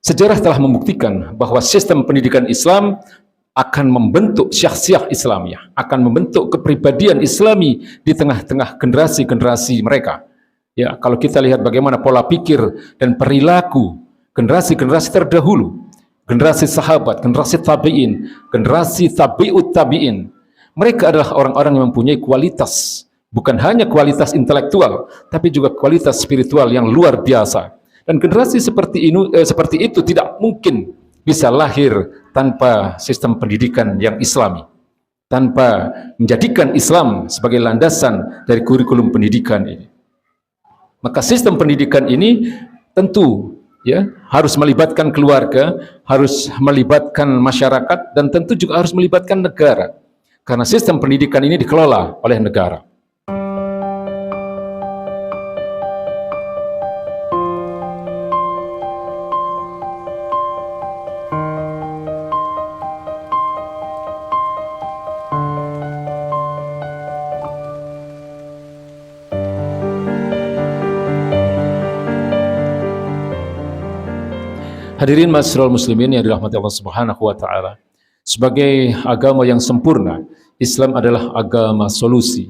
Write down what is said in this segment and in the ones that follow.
Sejarah telah membuktikan bahwa sistem pendidikan Islam akan membentuk syakhsiah Islamiyah, akan membentuk kepribadian Islami di tengah-tengah generasi-generasi mereka. Ya, kalau kita lihat bagaimana pola pikir dan perilaku generasi-generasi terdahulu, generasi sahabat, generasi tabi'in, generasi tabi'ut tabi'in, mereka adalah orang-orang yang mempunyai kualitas, bukan hanya kualitas intelektual, tapi juga kualitas spiritual yang luar biasa. Dan generasi seperti itu tidak mungkin bisa lahir tanpa sistem pendidikan yang Islami, tanpa menjadikan Islam sebagai landasan dari kurikulum pendidikan ini. Maka sistem pendidikan ini tentu ya harus melibatkan keluarga, harus melibatkan masyarakat, dan tentu juga harus melibatkan negara. Karena sistem pendidikan ini dikelola oleh negara. Hadirin ma'asyiral muslimin yang dirahmati Allah Subhanahu wa taala. Sebagai agama yang sempurna, Islam adalah agama solusi.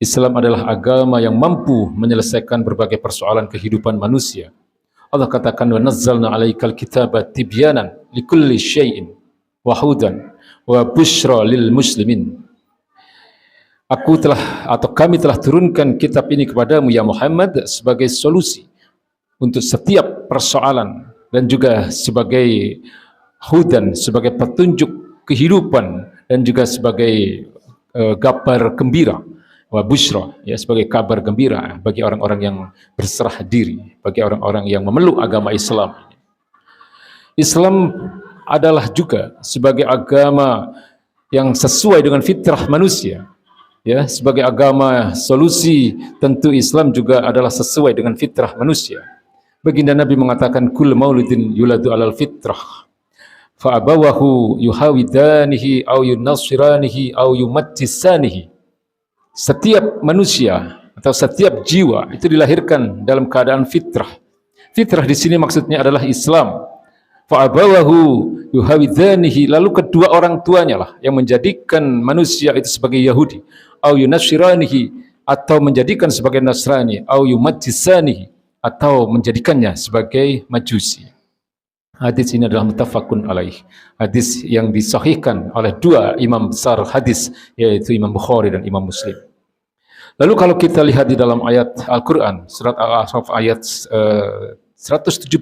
Islam adalah agama yang mampu menyelesaikan berbagai persoalan kehidupan manusia. Allah katakan, "Wa nazzalna 'alaikal kitaba tibyanan likulli syai'in wa hudan wa busyra lil muslimin." Kami telah turunkan kitab ini kepadamu ya Muhammad sebagai solusi untuk setiap persoalan, dan juga sebagai hudan, sebagai petunjuk kehidupan, dan juga sebagai kabar gembira, wa busyra, ya, sebagai kabar gembira bagi orang-orang yang berserah diri, bagi orang-orang yang memeluk agama Islam. Islam adalah juga sebagai agama yang sesuai dengan fitrah manusia, ya, sebagai agama solusi. Tentu Islam juga adalah sesuai dengan fitrah manusia. Baginda Nabi mengatakan, "Kull maulidin yuladu alal fitrah, fa abawahu yuhawidanihi au yunassiranihi au yumajjisanihi." Setiap manusia atau setiap jiwa itu dilahirkan dalam keadaan fitrah. Fitrah di sini maksudnya adalah Islam. Fa abawahu yuhawidanihi, lalu kedua orang tuanya lah yang menjadikan manusia itu sebagai Yahudi, au yunassiranihi, atau menjadikan sebagai Nasrani, au yumajjisanihi, atau menjadikannya sebagai Majusi. Hadis ini adalah muttafaqun alaih, hadis yang disahihkan oleh dua imam besar hadis, yaitu Imam Bukhari dan Imam Muslim. Lalu kalau kita lihat di dalam ayat Al-Quran, surat Al-A'raf ayat 172,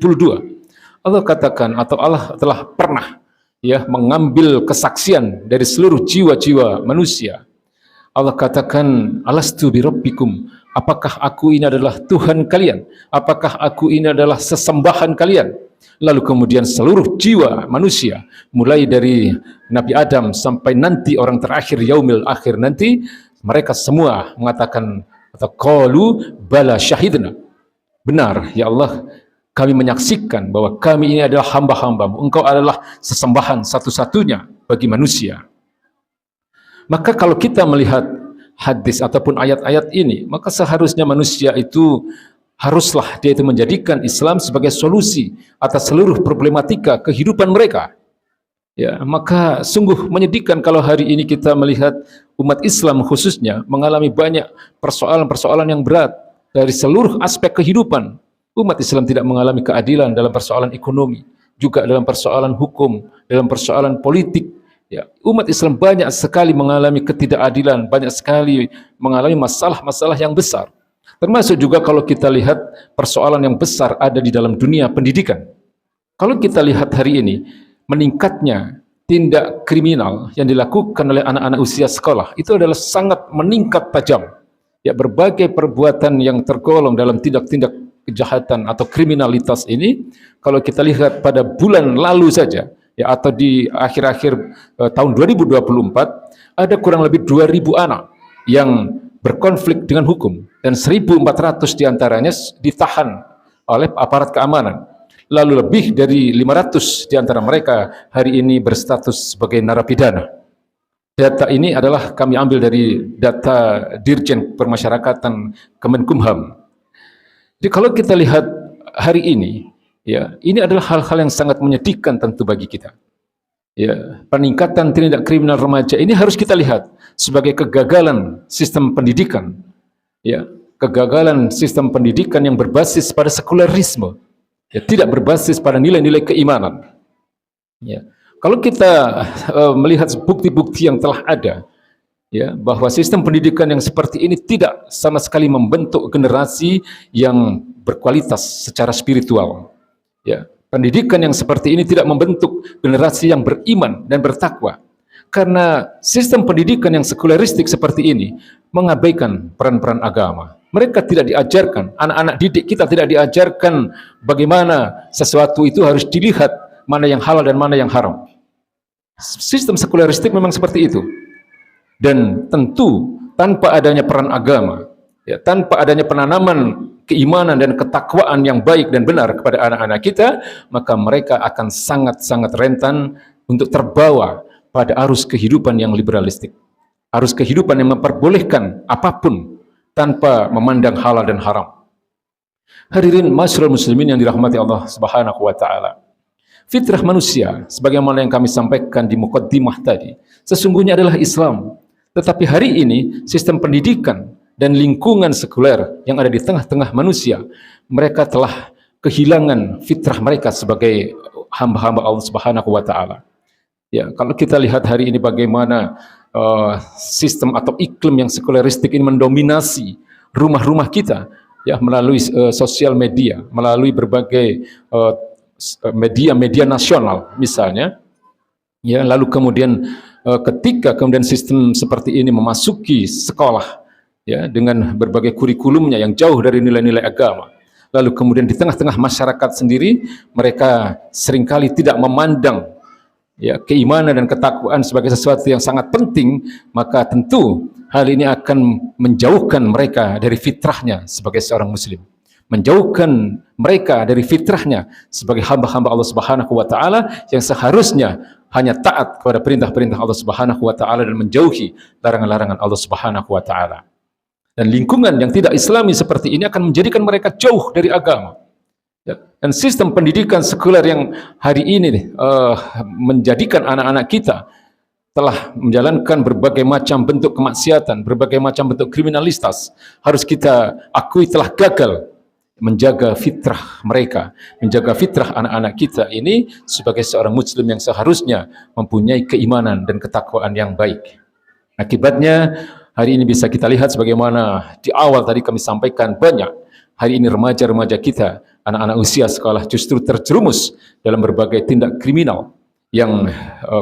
Allah katakan, atau Allah telah pernah ya mengambil kesaksian dari seluruh jiwa-jiwa manusia. Allah katakan, "Alastu birabbikum?" Apakah aku ini adalah Tuhan kalian? Apakah aku ini adalah sesembahan kalian? Lalu kemudian seluruh jiwa manusia, mulai dari Nabi Adam sampai nanti orang terakhir yaumil akhir nanti, mereka semua mengatakan atau qalu bala syahidna. Benar ya Allah, kami menyaksikan bahwa kami ini adalah hamba-hambamu. Engkau adalah sesembahan satu-satunya bagi manusia. Maka kalau kita melihat hadis ataupun ayat-ayat ini, maka seharusnya manusia itu haruslah dia itu menjadikan Islam sebagai solusi atas seluruh problematika kehidupan mereka. Ya, maka sungguh menyedihkan kalau hari ini kita melihat umat Islam khususnya mengalami banyak persoalan-persoalan yang berat dari seluruh aspek kehidupan. Umat Islam tidak mengalami keadilan dalam persoalan ekonomi, juga dalam persoalan hukum, dalam persoalan politik. Ya, umat Islam banyak sekali mengalami ketidakadilan, banyak sekali mengalami masalah-masalah yang besar. Termasuk juga kalau kita lihat persoalan yang besar ada di dalam dunia pendidikan. Kalau kita lihat hari ini, meningkatnya tindak kriminal yang dilakukan oleh anak-anak usia sekolah, itu adalah sangat meningkat tajam. Ya, berbagai perbuatan yang tergolong dalam tindak-tindak kejahatan atau kriminalitas ini, kalau kita lihat pada bulan lalu saja, ya, atau di akhir-akhir tahun 2024, ada kurang lebih 2.000 anak yang berkonflik dengan hukum, dan 1.400 diantaranya ditahan oleh aparat keamanan. Lalu lebih dari 500 diantara mereka hari ini berstatus sebagai narapidana. Data ini adalah kami ambil dari data Dirjen Permasyarakatan Kemenkumham. Jadi kalau kita lihat hari ini, Ya, ini adalah hal-hal yang sangat menyedihkan tentu bagi kita. Ya, peningkatan tindak kriminal remaja ini harus kita lihat sebagai kegagalan sistem pendidikan. Ya, kegagalan sistem pendidikan yang berbasis pada sekularisme. Ya, tidak berbasis pada nilai-nilai keimanan. Ya, kalau kita melihat bukti-bukti yang telah ada, ya, bahwa sistem pendidikan yang seperti ini tidak sama sekali membentuk generasi yang berkualitas secara spiritual. Ya, pendidikan yang seperti ini tidak membentuk generasi yang beriman dan bertakwa. Karena sistem pendidikan yang sekularistik seperti ini mengabaikan peran-peran agama. Mereka tidak diajarkan, anak-anak didik kita tidak diajarkan bagaimana sesuatu itu harus dilihat, mana yang halal dan mana yang haram. Sistem sekularistik memang seperti itu. Dan tentu tanpa adanya peran agama, ya, tanpa adanya penanaman keimanan dan ketakwaan yang baik dan benar kepada anak-anak kita, maka mereka akan sangat-sangat rentan untuk terbawa pada arus kehidupan yang liberalistik. Arus kehidupan yang memperbolehkan apapun tanpa memandang halal dan haram. Hadirin masyarul muslimin yang dirahmati Allah Subhanahu wa taala. Fitrah manusia sebagaimana yang kami sampaikan di muqaddimah tadi, sesungguhnya adalah Islam. Tetapi hari ini sistem pendidikan dan lingkungan sekuler yang ada di tengah-tengah manusia, mereka telah kehilangan fitrah mereka sebagai hamba-hamba Allah Subhanahu wa taala. Ya, kalau kita lihat hari ini bagaimana sistem atau iklim yang sekuleristik ini mendominasi rumah-rumah kita, ya, melalui sosial media, melalui berbagai media-media nasional misalnya, ya, lalu kemudian ketika kemudian sistem seperti ini memasuki sekolah, ya, dengan berbagai kurikulumnya yang jauh dari nilai-nilai agama, lalu kemudian di tengah-tengah masyarakat sendiri mereka seringkali tidak memandang, ya, keimanan dan ketakwaan sebagai sesuatu yang sangat penting, maka tentu hal ini akan menjauhkan mereka dari fitrahnya sebagai seorang muslim, menjauhkan mereka dari fitrahnya sebagai hamba-hamba Allah Subhanahu wa taala yang seharusnya hanya taat kepada perintah-perintah Allah Subhanahu wa taala dan menjauhi larangan-larangan Allah Subhanahu wa taala. Dan lingkungan yang tidak islami seperti ini akan menjadikan mereka jauh dari agama. Dan sistem pendidikan sekuler yang hari ini menjadikan anak-anak kita telah menjalankan berbagai macam bentuk kemaksiatan, berbagai macam bentuk kriminalitas, harus kita akui telah gagal menjaga fitrah mereka, menjaga fitrah anak-anak kita ini sebagai seorang muslim yang seharusnya mempunyai keimanan dan ketakwaan yang baik. Akibatnya hari ini bisa kita lihat sebagaimana di awal tadi kami sampaikan, banyak hari ini remaja-remaja kita, anak-anak usia sekolah justru terjerumus dalam berbagai tindak kriminal yang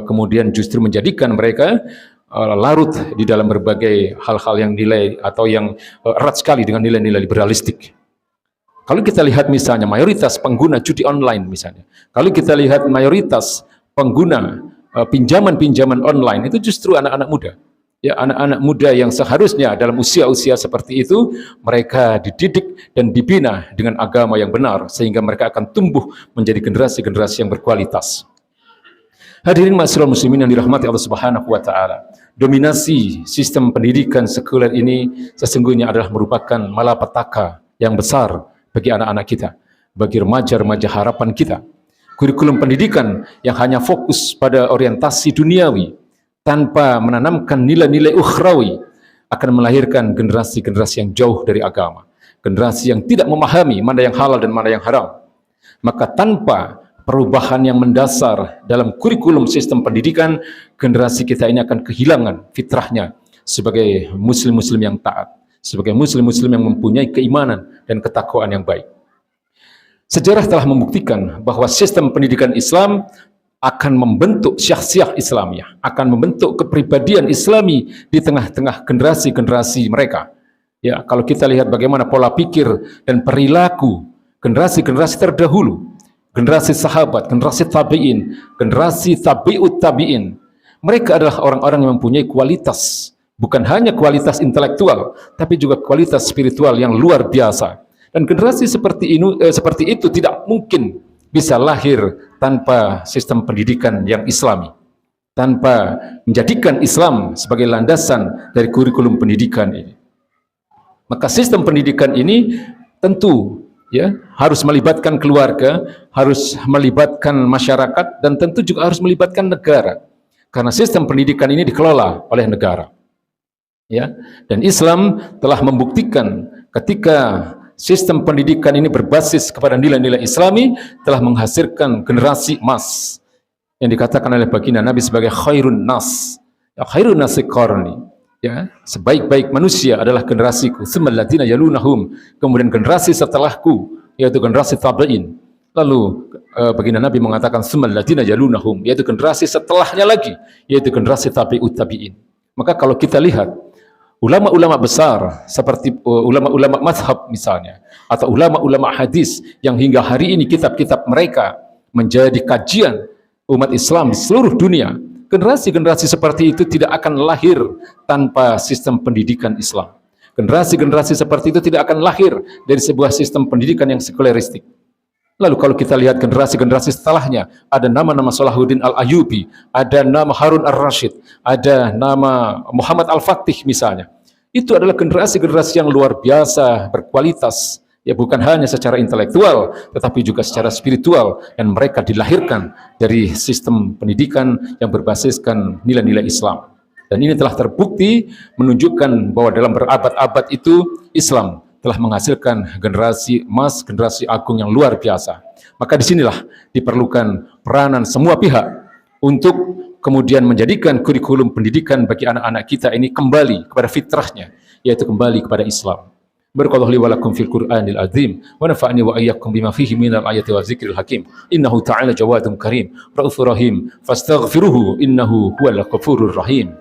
kemudian justru menjadikan mereka larut di dalam berbagai hal-hal yang nilai atau yang erat sekali dengan nilai-nilai liberalistik. Kalau kita lihat misalnya mayoritas pengguna judi online misalnya, kalau kita lihat mayoritas pengguna pinjaman-pinjaman online itu justru anak-anak muda. Ya, anak-anak muda yang seharusnya dalam usia-usia seperti itu mereka dididik dan dibina dengan agama yang benar sehingga mereka akan tumbuh menjadi generasi-generasi yang berkualitas. Hadirin ma'asyiral muslimin yang dirahmati Allah Subhanahu wa taala. Dominasi sistem pendidikan sekuler ini sesungguhnya adalah merupakan malapetaka yang besar bagi anak-anak kita, bagi remaja-remaja harapan kita. Kurikulum pendidikan yang hanya fokus pada orientasi duniawi tanpa menanamkan nilai-nilai ukhrawi akan melahirkan generasi-generasi yang jauh dari agama, generasi yang tidak memahami mana yang halal dan mana yang haram. Maka tanpa perubahan yang mendasar dalam kurikulum sistem pendidikan, generasi kita ini akan kehilangan fitrahnya sebagai muslim-muslim yang taat, sebagai muslim-muslim yang mempunyai keimanan dan ketakwaan yang baik. Sejarah telah membuktikan bahwa sistem pendidikan Islam akan membentuk syakhsiah Islamiyah, akan membentuk kepribadian Islami di tengah-tengah generasi-generasi mereka. Ya, kalau kita lihat bagaimana pola pikir dan perilaku generasi-generasi terdahulu, generasi sahabat, generasi tabi'in, generasi tabi'ut tabi'in, mereka adalah orang-orang yang mempunyai kualitas, bukan hanya kualitas intelektual, tapi juga kualitas spiritual yang luar biasa. Dan generasi seperti itu tidak mungkin bisa lahir tanpa sistem pendidikan yang Islami, tanpa menjadikan Islam sebagai landasan dari kurikulum pendidikan ini. Maka sistem pendidikan ini tentu ya, harus melibatkan keluarga, harus melibatkan masyarakat, dan tentu juga harus melibatkan negara. Karena sistem pendidikan ini dikelola oleh negara. Ya, dan Islam telah membuktikan ketika sistem pendidikan ini berbasis kepada nilai-nilai Islami telah menghasilkan generasi emas yang dikatakan oleh baginda Nabi sebagai khairun nas. Ya, khairun nasi qarni. Ya, sebaik-baik manusia adalah generasiku, tsummal ladzina yalunahum, kemudian generasi setelahku yaitu generasi tabi'in. Lalu baginda Nabi mengatakan tsummal ladzina yalunahum, yaitu generasi setelahnya lagi yaitu generasi tabi'ut tabi'in. Maka kalau kita lihat ulama-ulama besar seperti ulama-ulama mazhab misalnya, atau ulama-ulama hadis yang hingga hari ini kitab-kitab mereka menjadi kajian umat Islam di seluruh dunia, generasi-generasi seperti itu tidak akan lahir tanpa sistem pendidikan Islam. Generasi-generasi seperti itu tidak akan lahir dari sebuah sistem pendidikan yang sekuleristik. Lalu kalau kita lihat generasi-generasi setelahnya, ada nama-nama Salahuddin Al-Ayyubi, ada nama Harun Ar-Rasyid, ada nama Muhammad Al-Fatih misalnya. Itu adalah generasi-generasi yang luar biasa, berkualitas, ya bukan hanya secara intelektual, tetapi juga secara spiritual, dan mereka dilahirkan dari sistem pendidikan yang berbasiskan nilai-nilai Islam. Dan ini telah terbukti menunjukkan bahwa dalam berabad-abad itu Islam telah menghasilkan generasi emas, generasi agung yang luar biasa. Maka disinilah diperlukan peranan semua pihak untuk kemudian menjadikan kurikulum pendidikan bagi anak-anak kita ini kembali kepada fitrahnya, yaitu kembali kepada Islam. Barakallahu li wa lakum fil Qur'anil azim wa nafa'ani wa iyyakum bima fihi minal ayati wa zikril hakim. Innahu ta'ala jawadun karim, raufur rahim, fastaghfiruhu innahu huwal ghafurur rahim.